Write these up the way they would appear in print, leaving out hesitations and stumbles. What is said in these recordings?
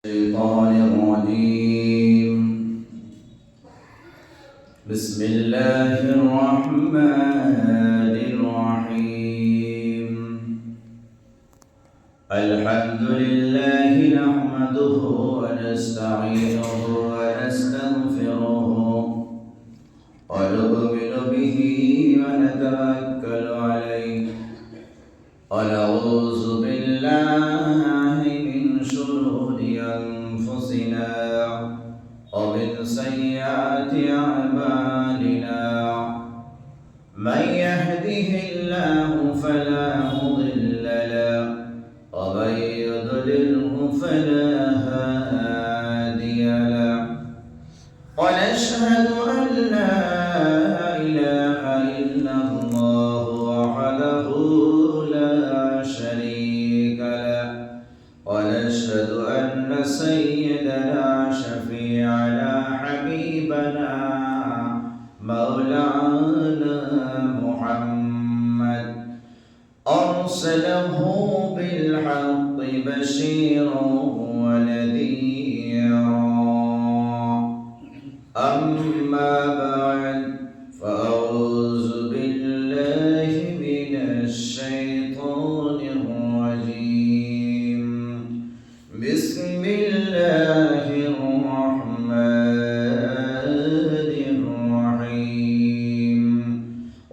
الشيطان الرجيم. بسم الله الرحمن الرحيم. الحمد لله نحمده ونستعينه ونستغفره ونؤمن به ونتوكل عليه ونعوذ بالله من شرور أنفسنا ومن سيئات أعمالنا. من يهده الله فلا مضل له ومن يضلله فلا هادي له. ونشهد أن لا إله إلا الله وحده لا شريك له. ونشهد أن سيدنا شفيعنا حبيبنا مولانا محمد أرسله بالحق بشيرا ونذيرا. أما بعد فأعوذ بالله من الشيطان الرجيم. بسم الله الرحمن الرحيم.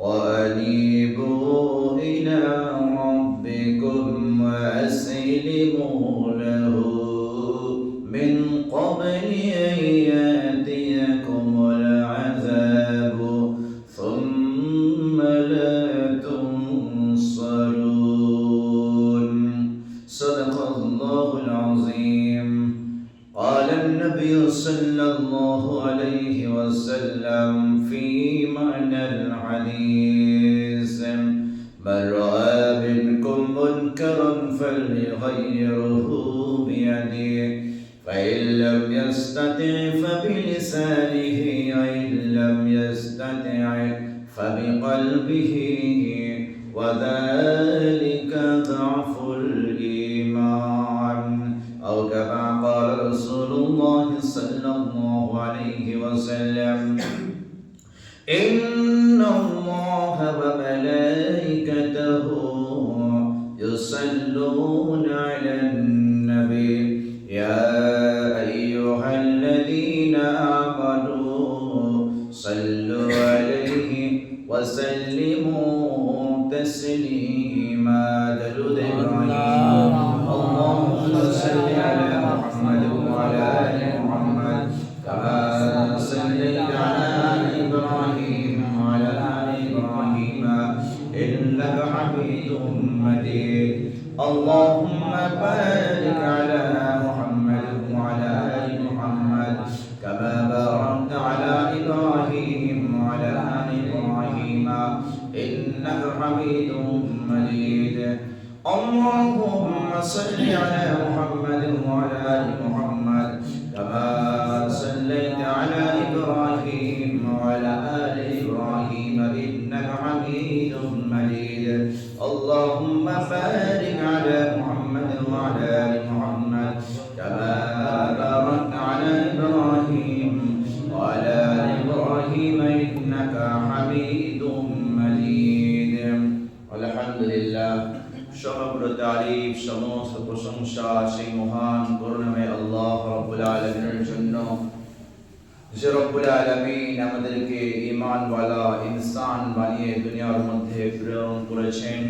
وأنيبوا إلى ربكم وأسلموا له من قبل أن يأتيكم العذاب ثم لا تنصرون. صدق الله العظيم. قال النبي صلى الله عليه وسلم في معنى الحديث: من رأى منكم منكرا فليغيره بيده فإن لم يستطع فبلسانه وإن لم يستطع فبقلبه وذلك ضعف الإيمان. أو كما قال رسول الله صلى الله عليه وسلم: إن الله وملائكته يصلون على النبي يا أيها الذين آمنوا صلوا عليه وسلموا تسليما. درود إبراهيم. اللهم صل على محمد وعلى آل محمد كما صليت على إبراهيم وعلى آل إبراهيم إنك حميد مجيد. اللهم بارك على محمد وعلى آل محمد كما باركت على إبراهيم وعلى آل إبراهيم إنك حميد مجيد. اللهم صل على محمد وعلى آل محمد كما صليت على إبراهيم وعلى آل إبراهيم إنك حميد مجيد. اللهم بارك على محمد وعلى آل محمد كما باركت على إبراهيم وعلى آل إبراهيم إنك حميد مجيد. الحمد لله. সমগ্র তারিফ সমস্ত প্রশংসা সেই মহান করুণাময় আল্লাহ রাব্বুল আলামিনের জন্য, যে রব্বুল আলামিন আমাদেরকে ঈমানওয়ালা ইনসান বানিয়ে দুনিয়ার মধ্যে প্রেরণ করেছেন।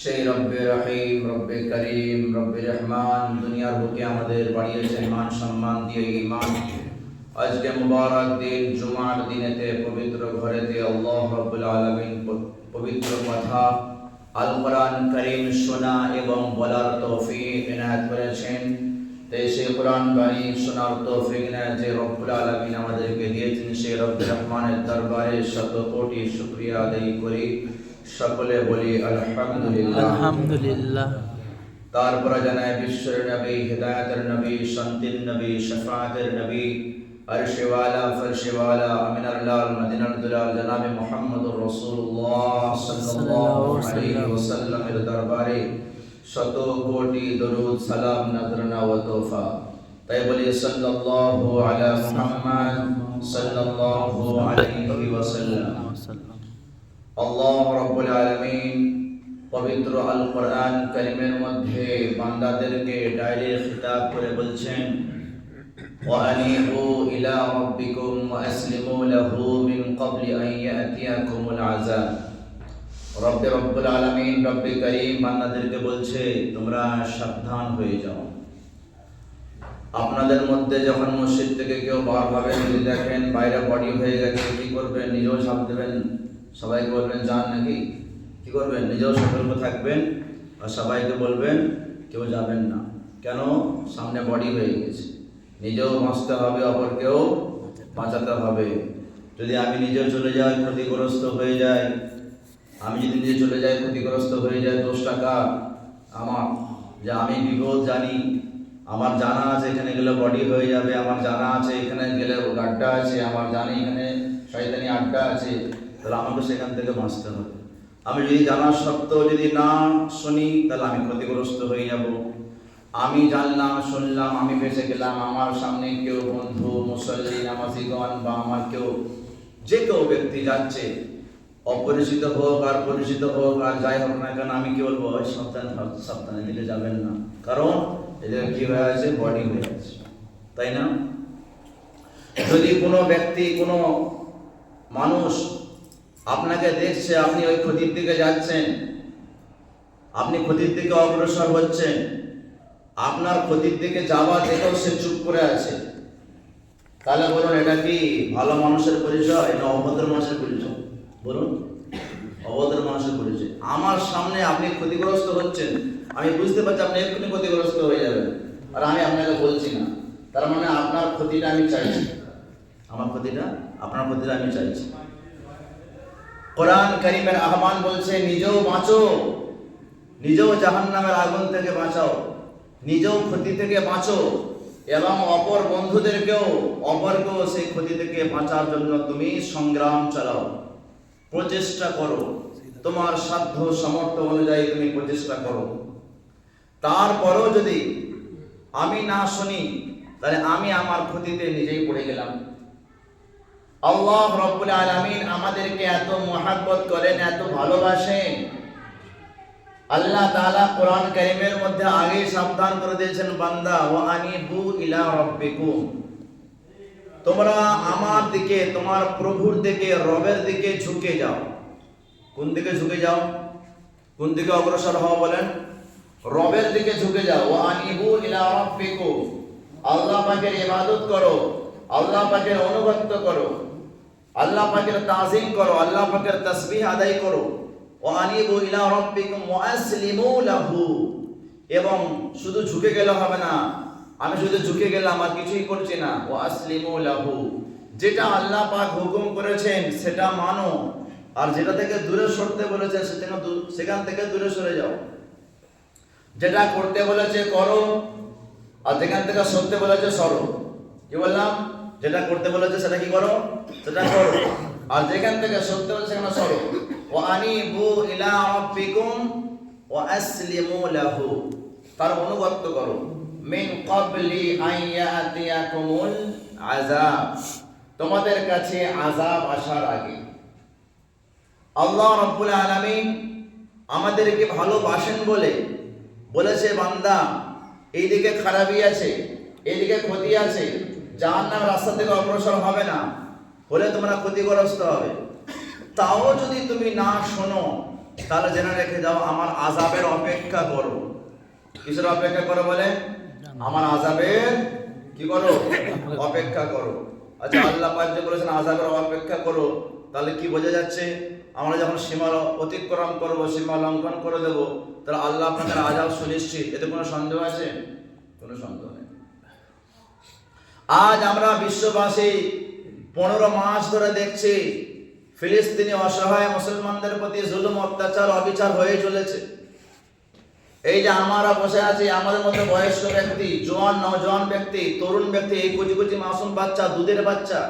সেই রব্বে রহিম, রব্বে করিম, রব্বে রহমান দুনিয়ার বুকে আমাদের বাড়িয়েছেন মান সম্মান দিয়ে ঈমান। আজকে মুবারক দিন, জুমার দিনেতে পবিত্র ঘরেতে আল্লাহ রাব্বুল আলামিন পবিত্র কথা আল কোরআন কারীম শোনা এবং বলার তৌফিক এনায়েত করেছেন। তাই সেই কোরআন বাণী শোনার তৌফিক যে রব্বুল আলামিন আমাদেরকে দিয়েছেন, সেই রব্বুর রহমানের দরবারে শত কোটি শুকরিয়া আদায় করি। সকলে বলি আলহামদুলিল্লাহ। আলহামদুলিল্লাহ। তারপরে জানাই বিশ্বের নবী, হিদায়াতের নবী, শান্তির নবী, শাফাআতের নবী, আরশেওয়ালা, ফরশেওয়ালা, আমিনার লাল, মদিনার দুলাল জনাবে মুহাম্মদুর রাসূলুল্লাহ সাল্লাল্লাহু আলাইহি ওয়াসাল্লামের দরবারে শত কোটি দরুদ সালাম নজরানা ওয়া তোফা। তাই বলি সাল্লাল্লাহু আলা মুহাম্মদ সাল্লাল্লাহু আলাইহি ওয়াসাল্লাম। আল্লাহ রাব্বুল আলামিন পবিত্র আল কোরআন কারীমের মধ্যে বান্দাদেরকে ডাইরেক্ট খিতাব করে বলছেন, ওয়া আনিবু ইলা রাব্বিকুম ওয়া আসলিমু লাহু মিন ক্বাবলি আন ইয়াতিয়াকুমুল আযাব। রব্বুল আলামিন রব্বে কারীম বান্দাদেরকে বলছে, তোমরা সাবধান হয়ে যাও। আপনাদের মধ্যে যখন মসজিদ থেকে কেউ বার ভাবে যদি দেখেন বাইরে বডি হয়ে গেছে, কি করবেন? নিজেও ছাপ দেবেন, সবাইকে বলবেন যান নাকি? কি করবেন? নিজেও সতর্ক থাকবেন আর সবাইকে বলবেন কেউ যাবেন না। কেন? সামনে বডি হয়ে গেছে। নিজেও বাঁচতে হবে, অপরকেও বাঁচাতে হবে। যদি আমি নিজেও চলে যাই, ক্ষতিগ্রস্ত হয়ে যাই, আমি যদি নিজে চলে যাই, ক্ষতিগ্রস্ত হয়ে যায়, দোষটা কার? আমার। যে আমি বিপদ জানি, আমার জানা আছে এখানে গেলে বডি হয়ে যাবে, আমার জানা আছে এখানে গেলে গাড্ডা আছে, আমার জানি এখানে শয়তানি আড্ডা আছে, তাহলে আমাকে সেখান থেকে বাঁচতে হবে। আমি যদি জানা সত্ত্বেও যদি না শুনি, তাহলে আমি ক্ষতিগ্রস্ত হয়ে যাব। আমি জানলাম, শুনলাম, আমি বেঁচে গেলাম, আমার সামনে কেউ বন্ধু, মুসল্লি, নামাজিগণ বা আমার কেউ যে কেউ ব্যক্তি যাচ্ছে, অপরিচিত হোক আর পরিচিত হোক আর যাই হোক না কেন, আমি কি বলবো? সাবধানে দিলে যাবেন না। কারণ এদের কি হয়ে আছে? বডি হয়ে আছে, তাই না? যদি কোনো ব্যক্তি, কোনো মানুষ আপনাকে দেখছে, আপনি ওই ক্ষতির দিকে যাচ্ছেন, আপনি ক্ষতির দিকে অগ্রসর হচ্ছেন, আপনার ক্ষতির দিকে যাওয়া দেখেও সে চুপ করে আছে, তাহলে বলুন এটা কি ভালো মানুষের পরিচয় না অভদ্র মানুষের পরিচয়? বলুন, অভদ্র মানুষের পরিচয়। আমার সামনে আপনি ক্ষতিগ্রস্ত হচ্ছেন, আমি বুঝতে পারছি আপনি এক্ষুনি ক্ষতিগ্রস্ত হয়ে যাবেন, আর আমি আপনাকে বলছি না, তার মানে আপনার ক্ষতিটা আমি চাইছি, আমার ক্ষতিটা, আপনার ক্ষতিটা আমি চাইছি। কোরআন কারীমের আহ্বান বলছে, নিজেও বাঁচো, নিজেও জাহান্নামের আগুন থেকে বাঁচাও, নিজেও ক্ষতি থেকে বাঁচো, এবং অপর বন্ধুদেরকেও, অপরকেও সেই ক্ষতি থেকে বাঁচার জন্য তুমি সংগ্রাম চালাও, প্রচেষ্টা করো, তোমার সাধ্য সামর্থ্য অনুযায়ী তুমি প্রচেষ্টা করো। তারপরেও যদি আমি না শুনি, তাহলে আমি আমার ক্ষতিতে নিজেই পড়ে গেলাম। আল্লাহ রাব্বুল আলামিন আমাদেরকে এত মহব্বত করেন, এত ভালোবাসেন। আল্লাহ তাআলা কোরআন কারীমের মধ্যে আগে সাবধান করে দিয়েছেন, বান্দা ওয়া আনিবু ইলা রাব্বিকুম, তোমরা আমার দিকে, তোমার প্রভুর দিকে, রবের দিকে ঝুঁকে যাও। কোন দিকে ঝুঁকে যাও? কোন দিকে অগ্রসর হও বলেন? রবের দিকে ঝুঁকে যাও। ওয়া আনিবু ইলা রাব্বিকুম, আল্লাহ পাকের ইবাদত করো, আল্লাহ পাকের অনুগত্য করো, আল্লাহ পাকের তাজিম করো, আল্লাহ পাকের তাসবিহ আদায় করো। ওয়া আনিবু ইলা রাব্বিকুম ওয়া আসলিমু লাহু, এবং শুধু ঝুঁকে গেলে হবে না, আমি শুধু ঝুঁকে গেলাম আর কিছুই করছি না। ওয়া আসলিমু লাহু, যেটা আল্লাহ পাক হুকুম করেছেন সেটা মানো, আর যেটা থেকে দূরে সরতে বলেছে সেখান থেকে দূরে সরে যাও। যেটা করতে বলেছে করো, আর যেখান থেকে সরতে বলেছে সরো। কি বললাম? যেটা করতে বলেছে সেটা কি করো? সেটা করো, আর যেখান থেকে সরতে বলেছে সেখানে সরো। ওয়া আনিবু ইলা রাব্বিকুম ওয়া আসলিমু লাহু, তার অনুগত্য করো। মিন ক্বাবলি আন ইয়াতিয়াকুমুল আযাব, তোমাদের কাছে আযাব আসার আগে। আল্লাহ রাব্বুল আলামিন আমাদেরকে ভালোবাসেন বলে বলেছে, বান্দা এইদিকে খারাপই আছে, এইদিকে ক্ষতি আছে, জাহান্নামের রাস্তা থেকে অগ্রসর হবে না, হলে তোমরা ক্ষতিগ্রস্ত হবে। তাও যদি তুমি না শোনো, তাহলে জেনে রেখে যাও আমার আযাবের অপেক্ষা করো। কিসের অপেক্ষা করো বলে? আমার আযাবের কি করো? অপেক্ষা করো। আচ্ছা, আল্লাহ পাক যে বলেছেন আযাবের অপেক্ষা করো, তাহলে কি বোঝা যাচ্ছে? আমরা যখন সীমা অতিক্রম করবো, সীমা লঙ্ঘন করে দেবো, তাহলে আল্লাহ আপনাদের আযাব সুনিশ্চিত, এতে কোনো সন্দেহ আছে? কোনো সন্দেহ নেই। আজ আমরা বিশ্ববাসী 15 মাস ধরে দেখছি ফিলিস্তিনি অসহায় মুসলমানদের প্রতি জুলুম, অত্যাচার, অবিচার হয়ে চলেছে। এই যে আমরা বসে আছি, আমাদের মধ্যে বয়স্ক ব্যক্তি, জোয়ান নওজোয়ান ব্যক্তি, তরুণ ব্যক্তি, এই কুচি কুচি মাসুম বাচ্চা, দুধের বাচ্চা,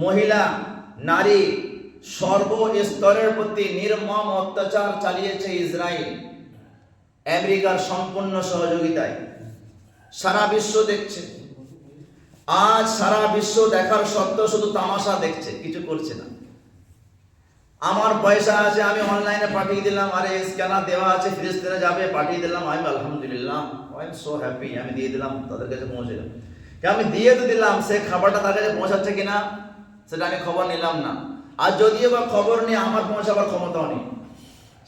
মহিলা, নারী, সর্বস্তরের প্রতি নির্মম অত্যাচার চালিয়েছে ইসরায়েল। আমেরিকার সম্পূর্ণ সহযোগিতায় সারা বিশ্ব দেখছে। আজ সারা বিশ্ব দেখার সত্ত্বেও শুধু তামাশা দেখছে, কিছু করছে না। আমার পয়সা আছে, আমি অনলাইনে পাঠিয়ে দিলাম, আরে স্ক্যানার দেওয়া আছে, ফিলিস্তিনে যাবে, পাঠিয়ে দিলাম, আমি আলহামদুলিল্লাহ, আই এম সো হ্যাপি, আমি দিয়ে দিলাম, তাদের কাছে পৌঁছে গেল। আমি দিয়ে তো দিলাম, সে খাবারটা তার কাছে পৌঁছাচ্ছে কিনা সেটা আমি খবর নিলাম না। আর যদিও বা খবর নিয়ে আমার পৌঁছাবার ক্ষমতাও নেই।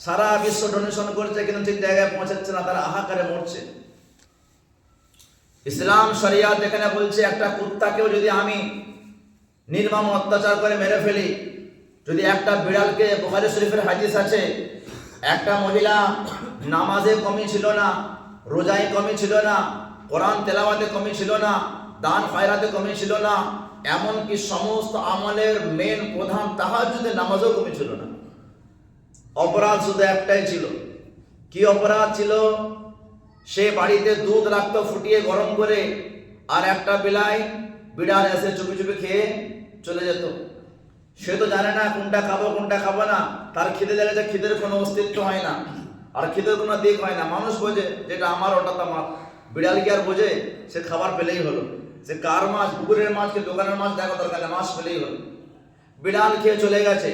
সারা বিশ্ব ডোনেশন করছে কিন্তু ঠিক জায়গায় পৌঁছাচ্ছে না, তারা হাহাকারে মরছে। ইসলাম শরিয়াত এখানে বলছে একটা কুত্তাকেও যদি আমি নির্মম অত্যাচার করে মেরে ফেলি, যদি একটা বিড়ালকে, বুখারী শরীফের হাদিস আছে, একটা মহিলা নামাজে কমি ছিল না, রোজায় কমি ছিল না, কোরআন তেলাওয়াতে কমি ছিল না, দান খায়রাতে কমি ছিল না, এমনকি সমস্ত আমলের মেন প্রধান তাহাজ্জুদে নামাজও কমি ছিল না। অপরাধ শুধু একটাই ছিল। কি অপরাধ ছিল? সে বাড়িতে দুধ রাখতো ফুটিয়ে গরম করে, আর একটা বিড়াল এসে চুপি চুপি খেয়ে চলে যেত। সে তো জানে না কোনটা খাবো কোনটা খাবো না, তার খিদে লেগেছে, খিদের কোনো অস্তিত্ব হয় না, আর খিদের কোনো দিক হয় না। মানুষ বোঝে যেটা আমার ওটা তো আমার, বিড়াল কি আর বোঝে? সে খাবার পেলেই হলো, সে কার মাছ, পুকুরের মাছ কি দোকানের মাছ দেখো দরকার নেই, মাছ পেলেই হলো। বিড়াল খেয়ে চলে গেছে,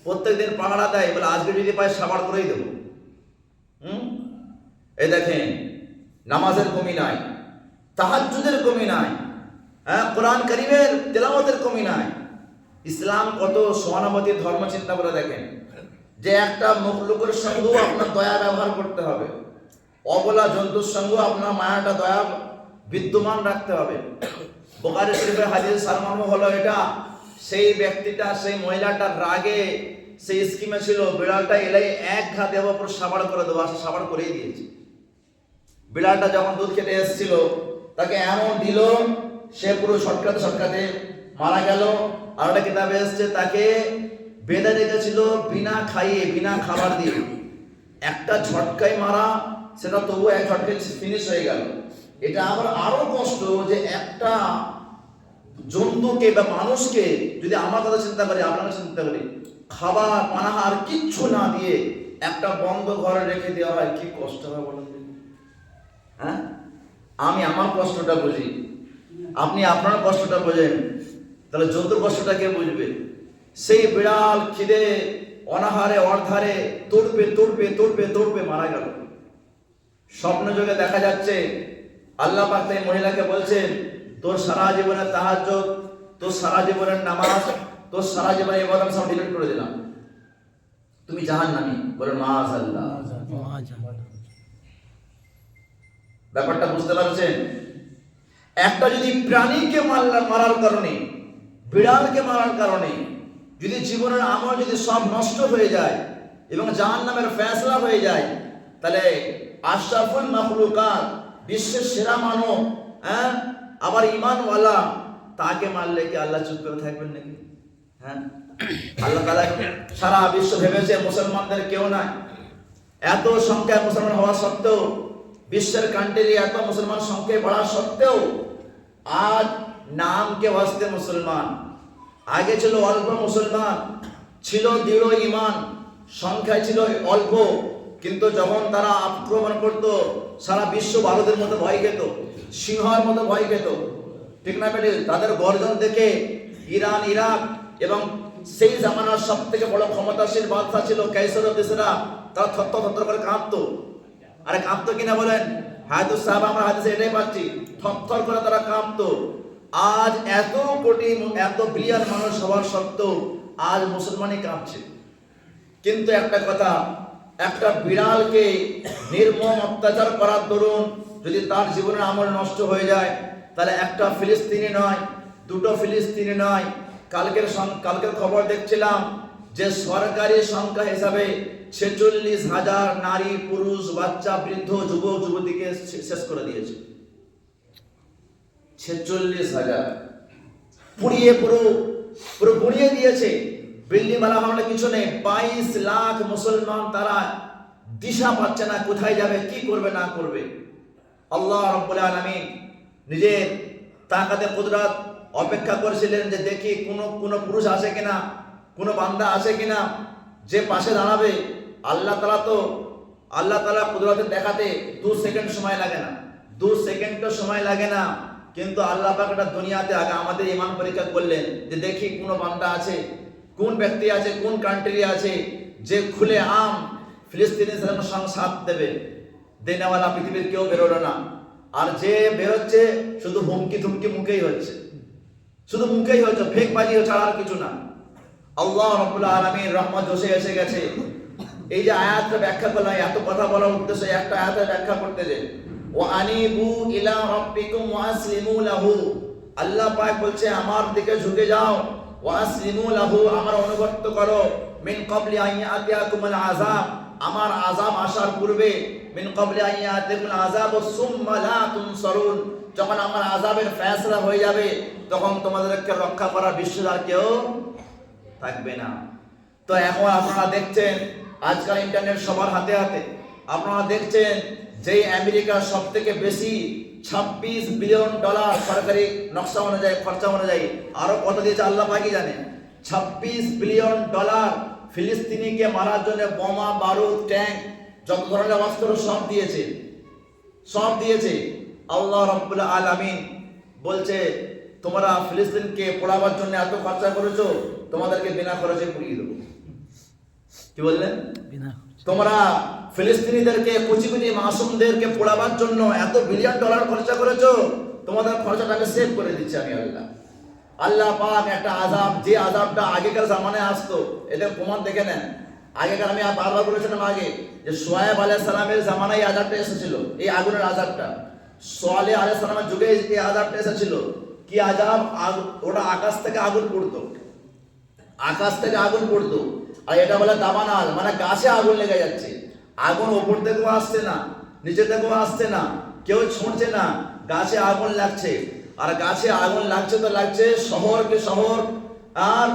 প্রত্যেকদিন পাহারা দেয়, বলে আজকে যদি পাই সাবার করেই দেবো। এই দেখেন, নামাজের কমি নাই, তাহাজ্জুদের কমি নাই, কোরআন কারীমের তেলাওয়াতের কমি নাই। ইসলাম কত সহানুভূতির ধর্ম, চিন্তা করে দেখেন, যে একটা মখলুকের সঙ্গেও আপনার দয়া ব্যবহার করতে হবে, অবলা জন্তুর সঙ্গেও আপনার মায়াটা দয়া বিদ্যমান রাখতে হবে। বুখারী শরীফের হাদিস সারমর্ম হলো এটা, সেই ব্যক্তিটা, সেই মহিলাটার রাগে সেই স্কিমে ছিল, বিড়ালটা এলাই এক ঘা দেওয়ার পর সাবার করে দেবো, আসে সাবার করেই দিয়েছে। বিড়ালটা যখন দুধ খেতে এসেছিল, তাকে এমন দিল, সে পুরো শর্টকাটে মারা গেল। আর একটা কিতাবে এসছে, তাকে বেঁধে রেখেছিল বিনা খাইয়ে, বিনা খাবার দিয়ে, একটা ঝটকায় মারা, সেটা তবু এক ঝটকায় ফিনিশ হয়ে গেল। এটা আবার আরো কষ্ট যে একটা জন্তুকে বা মানুষকে, যদি আমার কথা চিন্তা করি, আপনারা চিন্তা করি, খাবার পানাহার কিচ্ছু না দিয়ে একটা বন্ধ ঘরে রেখে দেওয়া হয়, কি কষ্ট হয় বলুন? হ্যাঁ, আমি আমার কষ্টটা বুঝি, আপনি আপনার কষ্টটা বোঝেন, তাহলে জন্তুর কষ্টটা কে বুঝবে? সেই বিড়াল খিদে অনাহারে অর্ধারে তোড়বে মারা গেল। স্বপ্ন যোগে দেখা যাচ্ছে, আল্লাহ পাক তাই মহিলাকে বলছেন, তোর সারা জীবনের তাহাজ্জুদ, তোর সারা জীবনের নামাজ, তোর সারা জীবনের ইবাদত সব ডিলিট করে দিলাম, তুমি জাহান্নামী। বলেন মাআযাল্লাহ। ব্যাপারটা বুঝতে পারছেন? একটা যদি প্রাণীকে মারার কারণে, বিড়ালকে মারার কারণে যদি জীবনের আমল যদি সব নষ্ট হয়ে যায় এবং জাহান্নামের ফয়সালা হয়ে যায়, তাহলে আশরাফুল মাখলুকাত, বিশ্বের সেরা মানব, আবার ঈমানওয়ালা, তাকে মারলে কি আল্লাহ চুপ করে থাকবেন নাকি? হ্যাঁ, আল্লাহ তাআলা সারা বিশ্ব ভেবেছে মুসলমানদের কেউ নাই। এত সংখ্যায় মুসলমান হওয়া সত্ত্বেও, বিশ্বের কান্ট্রি এত মুসলমান সংখ্যায় বাড়া সত্ত্বেও, আজ নামকে ওয়াস্তে মুসলমান, আগে ছিল অল্প মুসলমান, ছিল দৃঢ় ঈমান, সংখ্যায় ছিল অল্প, কিন্তু যখন তারা আক্রমণ করত, সারা বিশ্ব ভারতের মতো ভয় খেত, সিংহের মতো ভয় খেত, ঠিক না বেটি? তাদের গর্জন দেখে ইরান, ইরাক এবং সেই জামানার সব থেকে বড় ক্ষমতাশীল বাদশা ছিল কায়সার দেশরা, তারা থরথর করে কাঁপতো। আরে কাঁপতো কিনা বলেন? হাদিস সাহাবা, আমরা হাদিসে এটাই পাচ্ছি, থরথর করে তারা কাঁপতো। আজ এত কোটি, এত বিলিয়ন মানুষ হওয়ার সত্ত্বেও আজ মুসলমানই কাঁপছে। কিন্তু একটা কথা, একটা বিড়ালকে নির্মম অত্যাচার করার দরুন যদি তার জীবনের আমল নষ্ট হয়ে যায়, তাহলে একটা ফিলিস্তিনি নয়, দুটো ফিলিস্তিনি নয়, কালকের খবর দেখছিলাম যে সরকারি সংখ্যা হিসাবে 46,000 নারী, পুরুষ, বাচ্চা, বৃদ্ধ, যুবক, যুবতীকে শেষ করে দিয়েছে। 46,000 পুরো পুড়িয়ে দিয়েছে। বিল্ডিং বালা ভাবনা কিছু নেই, 22 লাখ মুসলমান, তারা দিশা পাচ্ছে না কোথায় যাবে, কি করবে না করবে। আল্লাহ রাব্বুল আলামিন নিজের তাকাতে কুদরত অপেক্ষা করেছিলেন যে দেখি কোন পুরুষ আসে কিনা, কোন বান্দা আসে কিনা যে পাশে দাঁড়াবে। আল্লাহ তাআলা তো আল্লাহ তাআলা কুদরত দেখাতে 2 সেকেন্ড সময় লাগে না, 2 সেকেন্ডও সময় লাগে না। কিন্তু আল্লাহ পাক এটা দুনিয়াতে আগে আমাদের ঈমান পরীক্ষা করলেন যে দেখি কোন বান্দা আছে, কোন ব্যক্তি আছে, কোন কান্ট্রি আছে যে খুলে আম ফিলিস্তিনিদের সঙ্গে সাথ দেবে। দেনেওয়ালা পৃথিবীর কেউ বেরোলো না। আর যে বেরোচ্ছে শুধু হুমকি থুমকি মুখেই হচ্ছে, শুধু মুখেই হচ্ছে, ফেকবাজি হচ্ছে, আর কিছু না। আল্লাহ রাব্বুল আলামিন রহমত জোশে এসে গেছে। এই যে আয়াতটা ব্যাখ্যা করলাম, এত কথা বলার উদ্দেশ্য একটা আয়াতের ব্যাখ্যা করতে যে ওয়া আনিবু ইলা রাব্বিকুম ওয়া আসলিমু লাহু, আল্লাহ পাক বলছে আমার দিকে ঝুঁকে যাও, ওয়া আসলিমু লাহু, আমার অনুগত করো, মিন ক্বাবলি আন ইয়াতিয়াকুমুল আযাব, আমার আযাব আসার পূর্বে, মিন ক্বাবলি আন ইয়াতিয়াকুমুল আযাব সুম্মা লা তুনসারুন, যখন আমার আযাবের ফয়সালা হয়ে যাবে তখন তোমাদেরকে রক্ষা করার বিশ্বের আর কেউ থাকবে না। তো এখন আপনারা দেখছেন আজকাল ইন্টারনেট সবার হাতে হাতে, আপনারা দেখছেন যে আমেরিকার সবথেকে বেশি $26 বিলিয়ন সরকারি নকশা অনুযায়ী, খরচা অনুযায়ী, আরো কত দিয়েছে আল্লাহ পাকই জানে, $26 বিলিয়ন ফিলিস্তিনিকে মারার জন্য বোমা, বারুদ, ট্যাঙ্ক, যত ধরনের অস্ত্র সব দিয়েছে, সব দিয়েছে। আল্লাহ রাব্বুল আলামিন বলছে তোমরা ফিলিস্তিনকে পোড়াবার জন্য এত খরচা করেছো, তোমাদেরকে বিনা খরচে পুড়িয়ে দেবো। কি বললেন? তোমরা ফিলিস্তিনিদেরকে, কুচি কুচি মাসুমদেরকে পোড়াবার জন্য এত বিলিয়ন ডলার খরচা করেছো, তোমাদের খরচাটাকে সেভ করে দিচ্ছি আমি আল্লাহ। আল্লাহ পাক একটা আযাব, যে আযাবটা আগেকার জামানায় আসতো, এদের প্রমাণ দেখে নেন। আগেকার আমি বারবার বলেছিলাম আগে যে সোয়াইব আলাইহিস সালামের জামানায় আযাবটা এসেছিল, এই আগুনের আযাবটা। সোয়ালে আলাইহিস সালামের যুগে এই আযাবটা এসেছিল। কি আযাব? ওটা আকাশ থেকে আগুন পড়তো, আকাশ থেকে আগুন পড়তো। আর এটা বলে দাবানাল, মানে গাছে আগুন লেগে যাচ্ছে। আগুন ওপর থেকেও আসছে না, নিচে থেকেও আসছে না, কেউ ছুঁড়ছে না, গাছে আগুন লাগছে। আর গাছে আগুন লাগছে তো লাগছে, শহরকে শহর, আর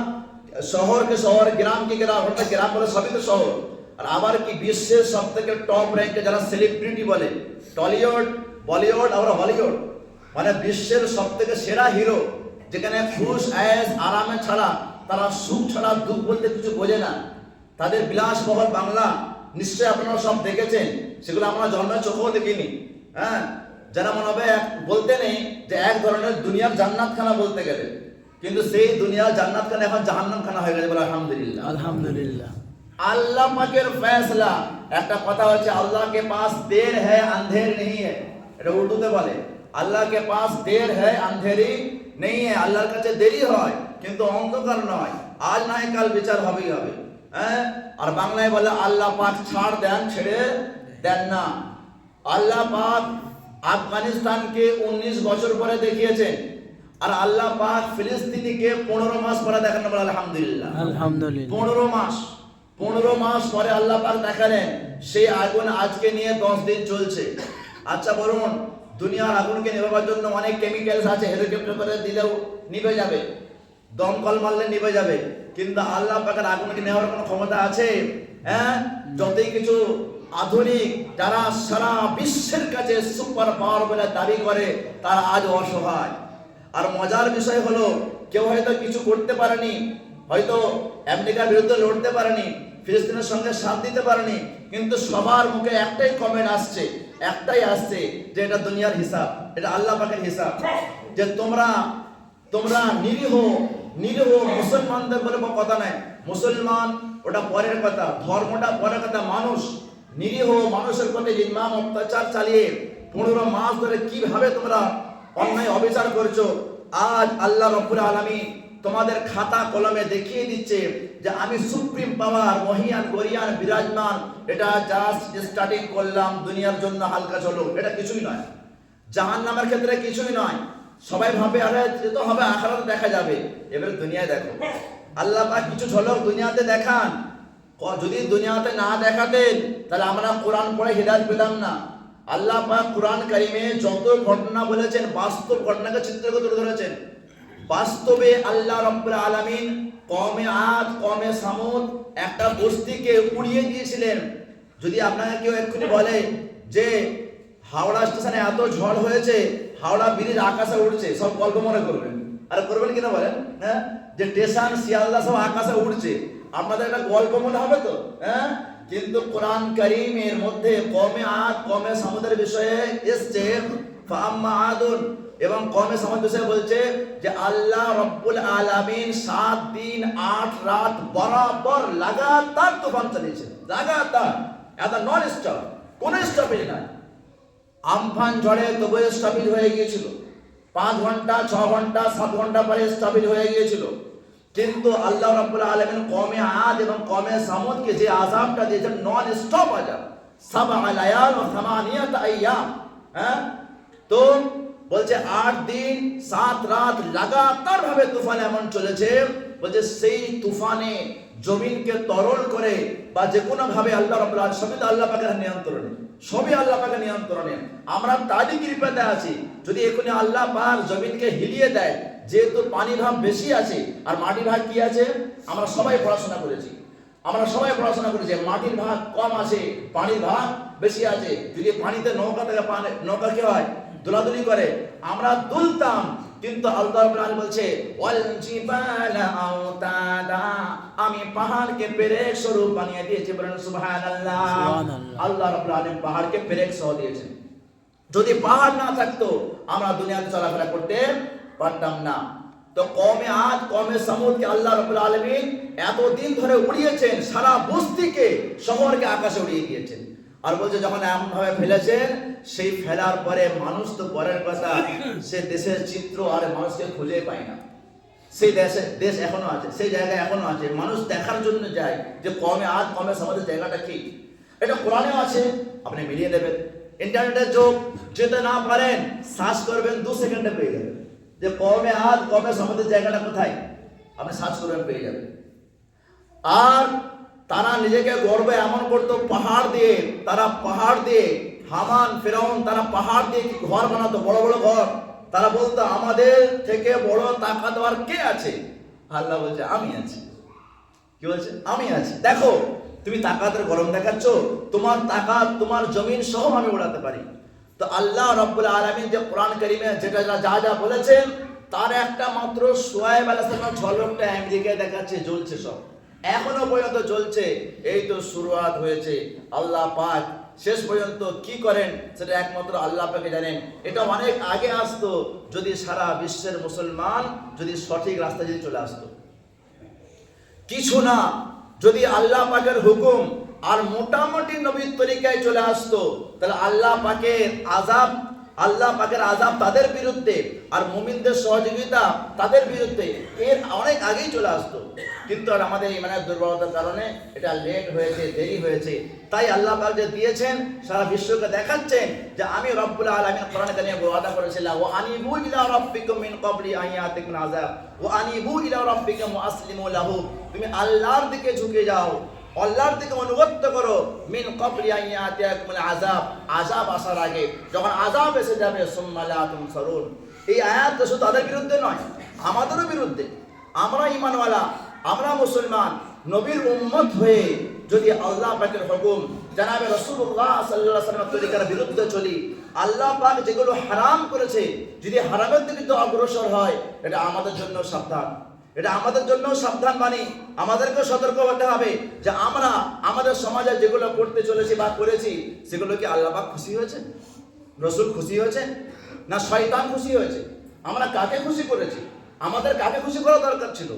শহরকে শহর, গ্রামকে গ্রাম, অর্থাৎ গ্রাম বলে সবই তো শহর। আর আবার কি বিশ্বের সব থেকে টপ র্যাঙ্কে যারা সেলিব্রিটি বলে, টলিউড, বলিউড আর হলিউড, মানে বিশ্বের সব থেকে সেরা হিরো, যেখানে খুশ আয়েশ আরামে ছাড়া, তারা সুখ ছাড়া দুঃখ বলতে কিছু বোঝে না, তাদের বিলাসবহুল বাংলা নিশ্চয়ই আপনারা সব দেখেছেন, সেগুলো আমরা জন্মের চোখেও দেখিনি। হ্যাঁ, যারা মনে হবে বলতে নেই যে এক ধরনের দুনিয়ার জান্নাতখানা বলতে গেলে, কিন্তু সেই দুনিয়ার জান্নাতখানা এখন জাহান্নামখানা হয়ে গেছে। বলে আলহামদুলিল্লাহ, আলহামদুলিল্লাহ। আল্লাহ পাকের ফয়সালা। একটা কথা হচ্ছে আল্লাহ কে পাস দের হ্যায় আন্ধের নেই হ্যায়, এটা উর্দুতে বলে আল্লাহ কে পাস দের হ্যায় আন্ধেরি নেই হ্যায়, আল্লাহর কাছে দেরি হয় কিন্তু অন্ধকার নয়, আজ না হয় কাল বিচার হবেই হবে। হ্যাঁ, আর বাংলায় বলে আল্লাহ পাক ছাড় দেন, ছেড়ে দেন না। আল্লাহ পাক আফগানিস্তানকে 19 বছর পরে দেখিয়েছেন, আর আল্লাহ পাক ফিলিস্তিনিকে 15 মাস পরে দেখানো। বলে আলহামদুলিল্লাহ, আলহামদুলিল্লাহ। 15 মাস পরে আল্লাহ পাক দেখালেন। সেই আগুন আজকে নিয়ে 10 দিন চলছে। আচ্ছা বলুন, দুনিয়ার আগুনকে নেভাবার জন্য অনেক কেমিক্যালস আছে, হেলিকপ্টার করে দিলেও নিভে যাবে, দমকল মারলে নিভে যাবে, কিন্তু আল্লাহ পাকের আগুনকে নেওয়ার কোনো ক্ষমতা আছে? হ্যাঁ, যতই কিছু আধুনিক যারা সারা বিশ্বের কাছে সুপার পাওয়ার বলে দাবি করে, তারা আজ অসহায়। আর মজার বিষয় হলো, কেউ হয়তো কিছু করতে পারেনি, হয়তো আমেরিকার বিরুদ্ধে লড়তে পারেনি, ফিলিস্তিনের সঙ্গে সাথ দিতে পারেনি, কিন্তু সবার মুখে একটাই কমেন্ট আসছে, একটাই আসছে যে এটা দুনিয়ার হিসাব, এটা আল্লাহ পাকের হিসাব। যে তোমরা নিরীহ মুসলমানদের বলে কথা নাই, মুসলমান ওটা পরের কথা, ধর্মটা পরের কথা, মানুষ, নিরীহ মানুষের প্রতি নির্মম অত্যাচার চালিয়ে 15 মাস ধরে কিভাবে তোমরা অন্যায় অবিচার করছো, আজ আল্লাহ রাব্বুল আলামিন তোমাদের খাতা কলমে দেখিয়ে দিচ্ছে যে আমি সুপ্রিম পাওয়ার, মহিয়ান গরিয়ান বিরাজমান। এটা জাস্ট স্টার্টিং করলাম, দুনিয়ার জন্য হালকা চলো, এটা কিছুই নয়, জাহান্নামের ক্ষেত্রে কিছুই নয়। সবাই ভাবে আরে যেতে হবে, আখিরাতে দেখা যাবে। এবারে দুনিয়ায় দেখো, আল্লাহ পাক কিছু ঝলক দুনিয়াতে দেখান। যদি দুনিয়াতে না দেখাতেন তাহলে আমরা কোরআন পড়ে হিদায়াত পেতাম না। আল্লাহ পাক কোরআন কারিমে যত ঘটনা বলেছেন, বাস্তব ঘটনাকে চিত্র করে তুলে ধরেছেন। বাস্তবে আল্লাহ রাব্বুল আলামিন কওমে আদ, কওমে সামুদ একটা বস্তিকে উড়িয়ে দিয়েছিলেন। যদি আপনাকে কেউ এক্ষুনি বলে যে হাওড়া স্টেশনে এত ঝড় হয়েছে, হাওড়া ব্রিজ আকাশে উড়ছে, সব গল্প মনে করবেন। আর করবেন কিনা বলেন? হ্যাঁ, যে স্টেশন শিয়ালদা সব আকাশে উড়ছে, আপনাদের একটা গল্প মনে হবে তো? হ্যাঁ, কিন্তু কোরআন কারীমের মধ্যে কওমে আদ কওমে সামুদের বিষয়ে এসেছে ফাআম্মা আদুন, এবং কওমে সামুদ বিষয়ে বলছে যে আল্লাহ রাব্বুল আলামিন 7 দিন 8 রাত বরাবর লাগাতার তুফান চালিয়েছেন, লাগাতার, এটা নন স্টপ, কোনো স্টপেজ নাই। আমফান ঝড়ে তবু স্টপেজ হয়ে গিয়েছিল, 5 ঘন্টা 6 ঘন্টা 7 ঘন্টা পরে স্টপেজ হয়ে গিয়েছিল। কিন্তু আল্লাহ রাব্বুল আলামিন কওমে আদ এবং কওমে সামুদকে যে আযাবটা দিয়েছেন নন স্টপ আযাব, 7 লায়াল ও 8 আইয়াম। হ্যাঁ, তো বলছে 8 দিন 7 রাত লাগাতার ভাবে তুফান এমন চলেছে, বলছে সেই তুফানে জমিনকে তরল করে বা যে কোনো ভাবে আল্লাহ রাব্বুল আলামিন, সবই তো আল্লাহ পাকের নিয়ন্ত্রণে, সবই আল্লাহ পাকের নিয়ন্ত্রণে। আমরা তারই কৃপাতে আছি। যদি এখনই আল্লাহ পাক জমিনকে হিলিয়ে দেয়, যেহেতু পানি ভাব বেশি আছে আর মাটির ভাগ কি আছে, আমরা সবাই পড়াশোনা করেছি, মাটির ভাগ কম আছে, পানির ভাগ বেশি আছে। যদি পানিতে নৌকা থেকে নৌকা কি হয়, দোলাদুলি করে, আমরা দুলতাম। কিন্তু আল্লাহ রাব্বুল আলামিন বলছে ওয়াল জিবালা আওতাদা, আমি পাহাড়কে পেরেক স্বরূপ বানিয়ে দিয়েছি। বলেন সুবহানাল্লাহ। আল্লাহ রাব্বুল আলামিন পাহাড়কে পেরেক সহ দিয়েছেন। যদি পাহাড় না থাকতো আমরা দুনিয়াতে চলাফেরা করতে পারতাম না। তো কওমে আদ কওমে সামুদকে আল্লাহ রাব্বুল আলামিন এতদিন ধরে উড়িয়েছেন, সারা বস্তিকে শহরকে আকাশে উড়িয়ে দিয়েছেন। আর বলছে যখন এমন ভাবে ফেলেছেন, সেই ফেলার পরে মানুষ তো পরের কথা, সে দেশের চিত্র আর মানুষকে খুঁজে পায় না। সেই দেশ এখনো আছে, সেই জায়গায় এখনো আছে, মানুষ দেখার জন্য যায় যে কওমে আদ কওমে সামুদের জায়গাটা কি। এটা কোরআনেও আছে, আপনি মিলিয়ে নেবেন। ইন্টারনেটের যুগ, যেতে না পারেন সার্চ করবেন, 2 সেকেন্ডে পেয়ে যাবেন যে কওমে আদ কওমে সামুদের জায়গাটা কোথায়, আপনি সার্চ করবেন, পেয়ে যাবেন। আর তারা নিজেকে গর্বে এমন করতো পাহাড় দিয়ে, তারা পাহাড় দিয়ে, হামান ফেরাউন তারা পাহাড় দিয়ে ঘর বানাতো, বড় বড় ঘর। তারা বলতো আমাদের থেকে বড় তাকতওয়ার কে আছে? আল্লাহ বলছে আমি আছি। কি বলছে? আমি আছি। দেখো তুমি তাকাতের গরম দেখাচ্ছ, তোমার তাকাত তোমার জমিন সহ আমি উড়াতে পারি। তো আল্লাহ রাব্বুল আলামিন যে কোরআন কারীমে যেটা যা যা বলেছেন, তার একটা মাত্র শুআয়ব আলাইহিস সালামের ঝলকটা আমেরিকায় দেখাচ্ছে, জ্বলছে, সব এখনো পর্যন্ত চলছে। এই তো শুরুয়াত হয়েছে। আল্লাহ পাক শেষ পর্যন্ত কি করেন সেটা একমাত্র আল্লাহ পাকে জানেন। এটা অনেক আগে আসতো যদি সারা বিশ্বের মুসলমান যদি সঠিক রাস্তায় যদি চলে আসতো। কিছু না, যদি আল্লাহ পাকের হুকুম আর মোটামুটি নবীর তরিকায় চলে আসতো, তাহলে আল্লাহ পাকের আযাব তাদের বিরুদ্ধে আর মুমিনদের সহযোগিতা তাদের বিরুদ্ধে এর অনেক আগেই চলে আসতো। কিন্তু আর আমাদের ইমানের দুর্বলতার কারণে এটা লেট হয়েছে, দেরি হয়েছে। তাই আল্লাহ পাক যে দিয়েছেন, সারা বিশ্বকে দেখাচ্ছেন যে আমি রব্বুল আলামিন কোরআনে নিয়ে ওয়াদা করেছিলাম, ওয়া আনিবু ইলা রাব্বিকুম মিন ক্বাবলি আন ইয়াতিকুম আযাব ওয়া আনিবু ইলা রাব্বিকুম মুসলিমু লাহু, তুমি আল্লাহর দিকে ঝুঁকে যাও, আল্লাহর দিকে অনুগত করো, মিন ক্বাবলি আন ইয়াতিকুমুল আযাব, আযাব আসার আগে, যখন আযাব এসে যাবে সুম্মা লা তুনসারুন। এই আয়াত তো শুধু তাদের বিরুদ্ধে নয়, আমাদেরও বিরুদ্ধে। আমরা ঈমানওয়ালা, আমরা মুসলমান, নবীর উম্মত হয়ে যদি আল্লাহ পাকের হুকুম জনাবে রাসূলুল্লাহ সাল্লাল্লাহু আলাইহি ওয়াসাল্লামের তরিকার বিরুদ্ধে চলি, আল্লাহ পাক যেগুলো হারাম করেছে যদি হারামের দিকে অগ্রসর হয়, এটা আমাদের জন্য সাবধান, এটা আমাদের জন্য সাবধান। মানে আমাদেরকে সতর্ক হতে হবে যে আমরা আমাদের সমাজে যেগুলো করতে চলেছি বা করেছি, সেগুলো কি আল্লাহ পাক খুশি হয়েছে, রাসূল খুশি হয়েছে, না শয়তান খুশি হয়েছে? আমরা কাকে খুশি করেছি? আমাদের কাকে খুশি করা দরকার ছিল?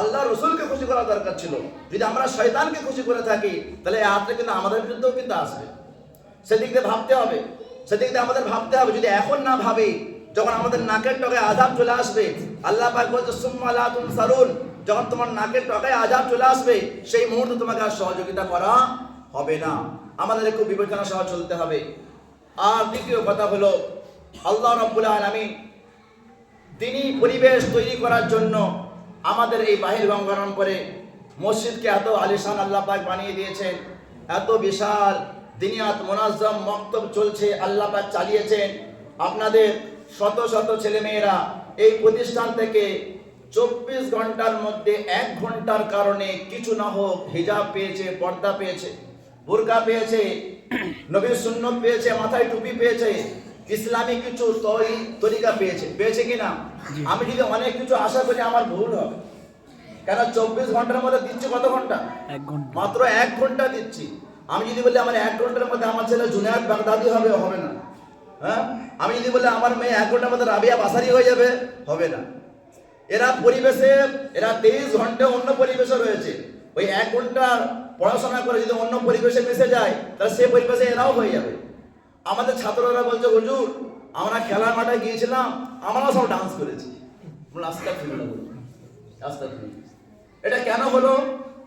আল্লাহ রসুলকে খুশি করা দরকার ছিল। যদি আমরা শয়তানকে খুশি করে থাকি, তাহলে এই আয়াতটা কিন্তু আমাদের বিরুদ্ধেও কিন্তু আসবে। সেদিক দিয়ে ভাবতে হবে, সেদিক দিয়ে আমাদের ভাবতে হবে। যদি এখন না ভাবি, যখন আমাদের নাকের টকায় আযাব চলে আসবে, আল্লাহ পাক বলছে সুম্মা লা তুনসারুন, যখন তোমার নাকের টকায় আযাব চলে আসবে, সেই মুহূর্তে তোমাকে আর সহযোগিতা করা হবে না। আমাদের একটু বিবেচনা সহ চলতে হবে। আর দ্বিতীয় কথা হলো, আল্লাহ রাব্বুল আলামিন তিনি পরিবেশ তৈরি করার জন্য আমাদের এই বাহির গঙ্গারাম করে মসজিদকে এত আলিশান আল্লাহ পাক বানিয়ে দিয়েছেন। এত বিশাল দিনিয়াত মুনাজ্জাম মক্তব চলছে, আল্লাহ পাক চালিয়েছেন। আপনাদের শত শত ছেলেমেয়েরা এই প্রতিষ্ঠান থেকে 24 ঘন্টার মধ্যে 1 ঘন্টার কারণে কিছু না হোক হিজাব পেয়েছে, পর্দা পেয়েছে, বুরকা পেয়েছে, নবীর সুন্নত পেয়েছে, মাথায় টুপি পেয়েছে, ইসলামী কিছু তরিকা পেয়েছে কিনা? আমি যদি অনেক কিছু আশা করি আমার ভুল হবে। কেন 24 ঘন্টার মধ্যে দিচ্ছি কত ঘন্টা? 1 ঘন্টা, মাত্র 1 ঘন্টা দিচ্ছি। আমি যদি বলি আমার 1 ঘন্টার মধ্যে আমার ছেলে জুনায়েদ বাগদাদি হবে, হবে না। হ্যাঁ, আমি যদি বলি আমার মেয়ে 1 ঘন্টার মধ্যে রাবিয়া বাসারি হয়ে যাবে, হবে না। এরা পরিবেশে, এরা 23 ঘন্টা অন্য পরিবেশে রয়েছে। ওই 1 ঘন্টা পড়াশোনা করে যদি অন্য পরিবেশে মিশে যায়, তাহলে সেই পরিবেশে এরাও হয়ে যাবে। আমাদের ছাত্ররা বলছে, হুজুর আমরা খেলার মাঠে গিয়েছিলাম, আমরাও সব ডান্স করেছি। এটা কেন হলো?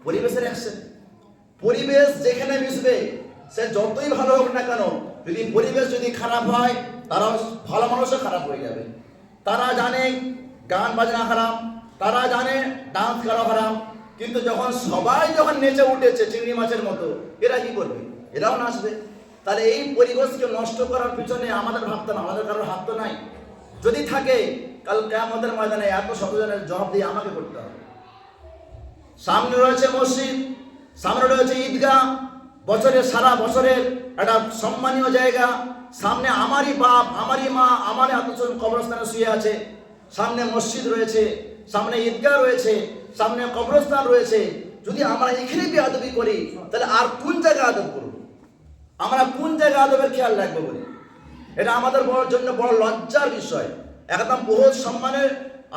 পরিবেশের অ্যাকশন। পরিবেশ যেখানে মিশবে, সে যতই ভালো হোক না কেন, যদি পরিবেশ যদি খারাপ হয়, তারা ভালো মানুষও খারাপ হয়ে যাবে। তারা জানে গান বাজনা হারাম, তারা জানে ডান্স করা হারাম, কিন্তু যখন সবাই যখন নেচে উঠেছে চিংড়ি মাছের মতো, এরা কি করবে? এরাও নাচবে। তাহলে এই পরিবেশকে নষ্ট করার পিছনে আমাদের ভাবতে না, আমাদের কারোর হাত তো নাই। যদি থাকে, কাল কিয়ামতের ময়দানে এত শতজনের জবাবদিহি আমাকে করতে হবে। সামনে রয়েছে মসজিদ, সামনে রয়েছে ঈদগাহ, বছরের সারা বছরের একটা সম্মানীয় জায়গা। সামনে আমারই বাপ, আমারই মা, আমারই আত্মীয়স্বজন কবরস্থানে শুয়ে আছে। সামনে মসজিদ রয়েছে, সামনে ঈদগাহ রয়েছে, সামনে কবরস্থান রয়েছে। যদি আমরা এখানে বেয়াদবি করি, তাহলে আর কোন জায়গায় আদব করব? আমরা কোন জায়গায় আদবের খেয়াল রাখবো বলি? এটা আমাদের জন্য বড় লজ্জার বিষয়। একদম বহুত সম্মানের,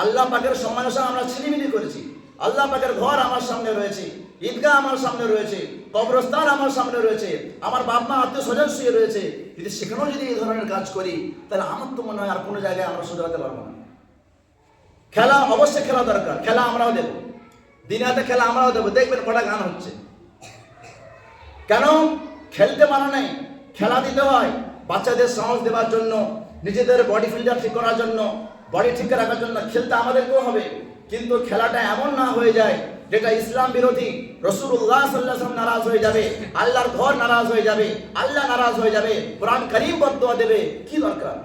আল্লাহ পাকের সম্মানের সঙ্গে আমরা ছিনিমিনি করেছি। আল্লাহ পাকের ঘর আমার সামনে রয়েছে, ঈদগাহ আমার সামনে রয়েছে, কবরস্থান আমার সামনে রয়েছে, আমার বাপ মা আত্মীয় স্বজন শুয়ে রয়েছে। যদি সেখানেও যদি এই ধরনের কাজ করি, তাহলে আমার তো মনে হয় আর কোনো জায়গায় আমরা শুধরাতে পারবো না। খেলা অবশ্যই খেলা দরকার, খেলা আমরাও দেবো, দিনে হাতে খেলা আমরাও দেবো। দেখবেন কটা গান হচ্ছে, কেন? খেলতে মানা নেই, খেলা দিতে হয় বাচ্চাদের সাহস দেওয়ার জন্য, নিজেদের বডি ফিল্টার ঠিক করার জন্য, বডি ঠিক রাখার জন্য খেলতে আমাদেরকেও হবে। কিন্তু খেলাটা এমন না হয়ে যায় যেটা ইসলাম বিরোধী। রাসূলুল্লাহ সাল্লাল্লাহু আলাইহি ওয়াসাল্লাম নারাজ হয়ে যাবে, আল্লাহর ঘর নারাজ হয়ে যাবে, আল্লাহ নারাজ হয়ে যাবে, কোরআন কারীম বদদুয়া দেবে। কি দরকার?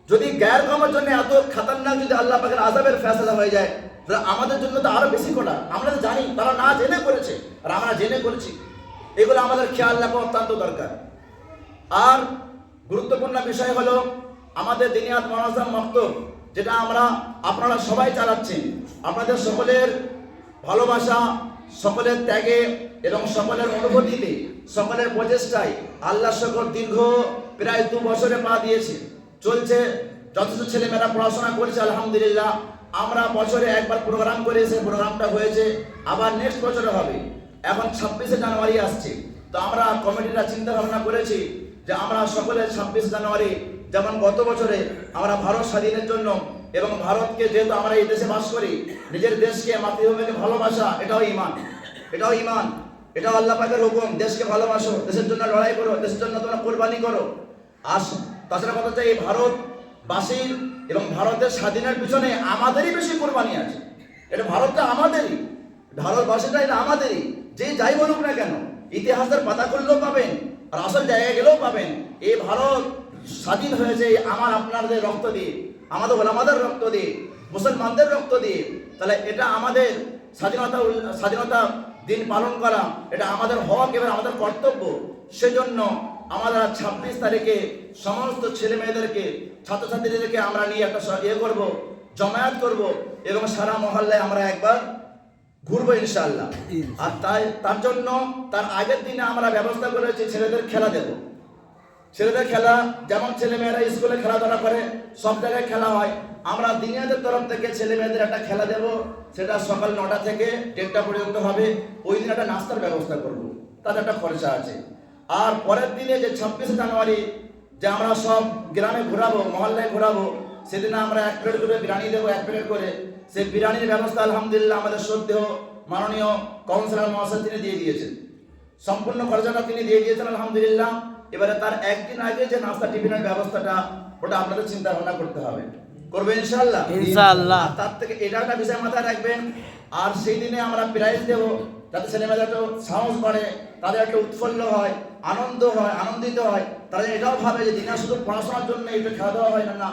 যদি গায়ের কামের জন্য এত খতরনাক যদি আল্লাহ পাকের আযাবের ফয়সালা হয়ে যায়, তাহলে আমাদের জন্য তো আরো বেশি কঠোর। আমরা তো জানি তারা না জেনে করেছে, আর আমরা জেনে করেছি। এগুলো আমাদের খেয়াল রাখা অত্যন্ত দরকার। আর গুরুত্বপূর্ণ বিষয় হলো আমাদের দিনিয়াত মুনাজ্জাম মাকতুব, যেটা আপনারা সবাই চালাচ্ছেন। আপনাদের সকলের ভালোবাসা, সকলের ত্যাগে এবং সকলের অনুভূতিতে, সকলের প্রচেষ্টায় আল্লাহ সকল দীর্ঘ প্রায় 2 বছরে পা দিয়েছে, চলছে। যথেষ্ট ছেলেমেয়েরা পড়াশোনা করেছে আলহামদুলিল্লাহ। আমরা বছরে একবার প্রোগ্রাম করে, সেই প্রোগ্রামটা হয়েছে, আবার নেক্সট বছরে হবে। এখন 26শে জানুয়ারি আসছে, তো আমরা কমিটিরা চিন্তা ভাবনা করেছি যে আমরা সকলে 26 জানুয়ারি, যেমন গত বছরে আমরা ভারত স্বাধীনের জন্য এবং ভারতকে, যেহেতু আমরা এই দেশে বাস করি, নিজের দেশকে, মাতৃভূমিকে ভালোবাসা, এটাও ঈমান, এটাও ঈমান, এটাও আল্লাহ পাকের হুকুম। দেশকে ভালোবাসো, দেশের জন্য লড়াই করো, দেশের জন্য তোমরা কোরবানি করো। আর তাছাড়া কথা হচ্ছে, এই ভারতবাসীর এবং ভারতের স্বাধীনের পিছনে আমাদেরই বেশি কোরবানি আছে। এটা ভারতটা আমাদেরই, ভারতবাসীটা এটা আমাদেরই। যে যাই বলুক না কেন, ইতিহাসের পাতা করলেও পাবেন, আর আসল জায়গায় গেলেও পাবেন। এই ভারত স্বাধীন হয়েছে আমার আপনাদের রক্ত দিয়ে, আমাদের ওলামাদের রক্ত দিয়ে, মুসলমানদের রক্ত দিয়ে। তাহলে এটা আমাদের স্বাধীনতা দিন পালন করা, এটা আমাদের হক এবং আমাদের কর্তব্য। সেজন্য আমরা 26 তারিখে সমস্ত ছেলে মেয়েদেরকে, ছাত্রছাত্রীদেরকে আমরা নিয়ে একটা করব, জমায়েত করব, এবং সারা মহল্লায় আমরা একবার ঘুরবো ইনশাআল্লাহ। আর তার জন্য তার আগের দিনে আমরা ব্যবস্থা করেছি ছেলেদের খেলা দেব। ছেলেদের খেলা, যেমন ছেলে মেয়েরা স্কুলে খেলাধুলা করে, সব জায়গায় খেলা হয়, আমরা দিনিয়াদের তরফ থেকে ছেলে মেয়েদের একটা খেলা দেব। সেটা সকাল 9টা থেকে 1টা পর্যন্ত হবে। ওই দিন একটা নাস্তার ব্যবস্থা করব, তার একটা খরচা আছে। আর পরের দিনে যে 26শে জানুয়ারি, যে আমরা সব গ্রামে ঘোরাবো, মহল্লায় ঘোরাবো, সেদিন আমরা 1 প্লেট করে বিরিয়ানি দেবো, 1 প্লেট করে। সেই বিরিয়ানির ব্যবস্থা আলহামদুলিল্লাহ আমাদের শ্রদ্ধেয় মাননীয় কাউন্সিলর মহাশয় তিনি দিয়ে দিয়েছেন, সম্পূর্ণ খরচাটা তিনি দিয়ে দিয়েছেন আলহামদুলিল্লাহ। এবারে তার একদিন আগে যে নাস্তা টিফিনের ব্যবস্থাটা, ওটা আপনাদের চিন্তা ভাবনা করতে হবে, করবে ইনশাআল্লাহ, ইনশাআল্লাহ। তার থেকে এটা একটা বিষয় মাথায় রাখবেন। আর সেই দিনে আমরা প্রাইজ দেবো, যাতে ছেলেমেয়েরা একটু সাহস বাড়ে, তাদের একটা উৎফুল্ল হয়, আনন্দ হয়, আনন্দিত হয়। তারা এটাও ভাবে যে দিনা শুধু পড়াশোনার জন্য একটু খাওয়া হয় না,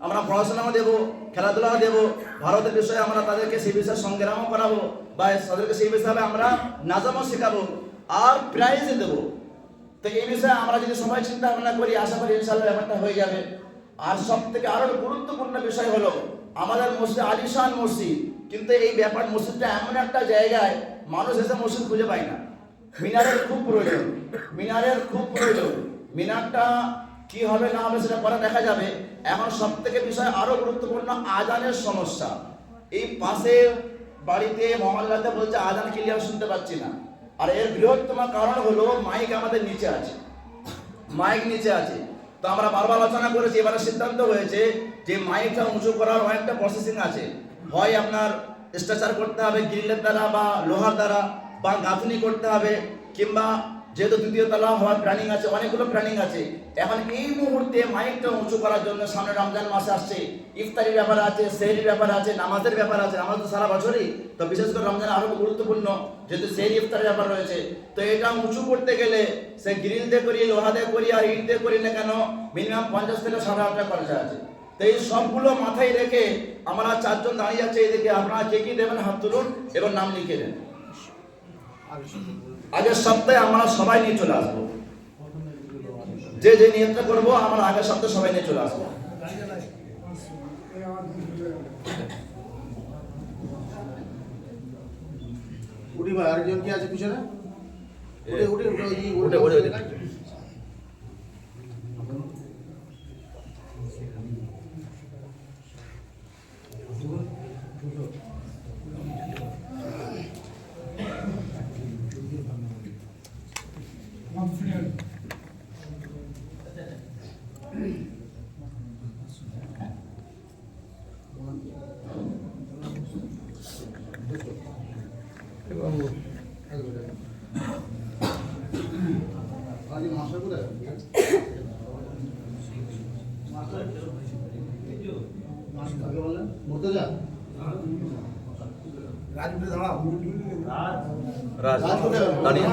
আমরা পড়াশোনাও দেবো, খেলাধুলাও দেবো। ভারতের বিষয়ে আমরা তাদেরকে সেই বিষয়ে সংগ্রামও করাবো, বা তাদেরকে সেই বিষয়ে আমরা নাজামও শেখাবো, আর প্রাইজও দেবো। তো এই বিষয়ে আমরা যদি সবাই চিন্তা ভাবনা করি, আশা করি ইনশাআল্লাহ ব্যাপারটা হয়ে যাবে। আর সব থেকে আরো গুরুত্বপূর্ণ বিষয় হলো আমাদের মসজিদ আলিশান মসজিদ, কিন্তু এই ব্যাপার মসজিদটা এমন একটা জায়গায় মানুষ এসে মসজিদ খুঁজে পায় না। মিনারের খুব প্রয়োজন, মিনারের খুব প্রয়োজন। মিনারটা কি হবে না হবে সেটা পরে দেখা যাবে। এখন সব থেকে বিষয় আরো গুরুত্বপূর্ণ আজানের সমস্যা। এই পাশে বাড়িতে মহল্লাতে বলছে আজান ক্লিয়ার শুনতে পাচ্ছি না, আর এর বৃহত্তম কারণ হলো মাইক আমাদের নিচে আছে, মাইক নিচে আছে। তো আমরা বারবার আলোচনা করেছি, এবারে সিদ্ধান্ত হয়েছে যে মাইকটা উঁচু করার অনেকটা প্রসেসিং আছে। হয় আপনার স্ট্রাকচার করতে হবে গ্রিলের দ্বারা বা লোহার দ্বারা, বা গাঁথনি করতে হবে, কিংবা যেহেতু দ্বিতীয় তলা হওয়ার প্ল্যানিং আছে, অনেকগুলো প্ল্যানিং আছে। এখন এই মুহূর্তে মাইকটা উঁচু করার জন্য সামনে রমজান মাসে আসছে, ইফতারির ব্যাপার আছে, সেহরির ব্যাপার আছে, নামাজের ব্যাপার আছে। নামাজ তো সারা বছরই, তো বিশেষ করে রমজান আরো গুরুত্বপূর্ণ, যেহেতু সেহরি ইফতারের ব্যাপার রয়েছে। তো এটা উঁচু করতে গেলে সে গ্রিল দিয়ে করি, লোহা দিয়ে করি, আর ইট দিয়ে করি না কেন, মিনিমাম 50 থেকে 60 টাকা খরচা আছে। তো এই সবগুলো মাথায় রেখে আমরা 4 জন দাঁড়িয়ে আছে এদিকে, আপনারা কে কি দেবেন হাত তুলুন এবং নাম লিখে দেন। আগের সপ্তাহে আমরা সবাই নিয়ে চলে আসবো, যে যে নিয়ন্ত্রণ করবো আমরা আগের সপ্তাহে সবাই নিয়ে চলে আসবো। উঠি ভাই, আরেকজন কি আছে পিছনে? উঠে রাজ দাঁড়িয়ে